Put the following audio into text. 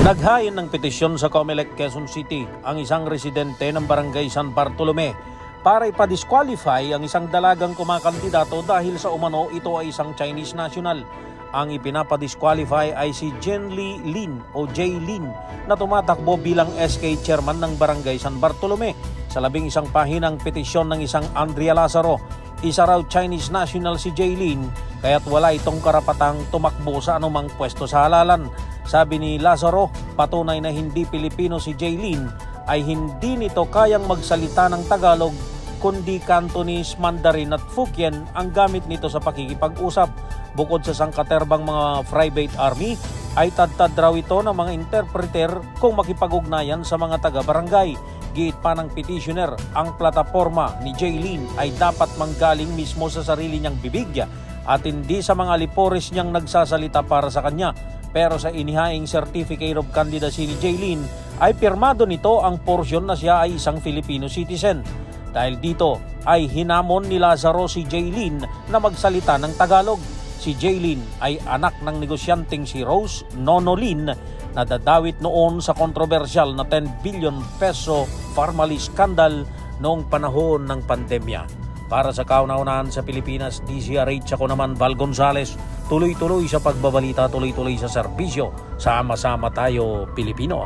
Naghain ng petisyon sa Comelec Quezon City ang isang residente ng Barangay San Bartolome para ipadisqualify ang isang dalagang kumakandidato dahil sa umano ito ay isang Chinese national. Ang ipinapadisqualify ay si Jenly Lin o Jay Lin na tumatakbo bilang SK chairman ng Barangay San Bartolome. Sa 11 pahinang petisyon ng isang Andrea Lazaro, isa raw Chinese national si Jay Lin kaya't wala itong karapatang tumakbo sa anumang pwesto sa halalan. Sabi ni Lazaro, patunay na hindi Pilipino si Jay Lin ay hindi nito kayang magsalita ng Tagalog kundi Cantonese, Mandarin at Fukien ang gamit nito sa pakikipag-usap. Bukod sa sangkaterbang mga private army, ay tad-tad raw ito ng mga interpreter kung makipag-ugnayan sa mga taga-barangay. Giit pa ng petitioner, ang plataforma ni Jay Lin ay dapat manggaling mismo sa sarili niyang bibig at hindi sa mga lipores niyang nagsasalita para sa kanya. Pero sa inihaing Certificate of Candidacy ni Jay Lin ay pirmado nito ang porsyon na siya ay isang Filipino citizen. Dahil dito ay hinamon ni Lazaro si Jay Lin na magsalita ng Tagalog. Si Jay Lin ay anak ng negosyanteng si Rose Nono Lin na dadawit noon sa kontrobersyal na 10 billion peso Pharmally scandal noong panahon ng pandemya. Para sa kauna-unahan sa Pilipinas, DZRH, ako naman Val Gonzales, tuloy-tuloy sa pagbabalita, tuloy-tuloy sa serbisyo. Sama-sama tayo, Pilipino.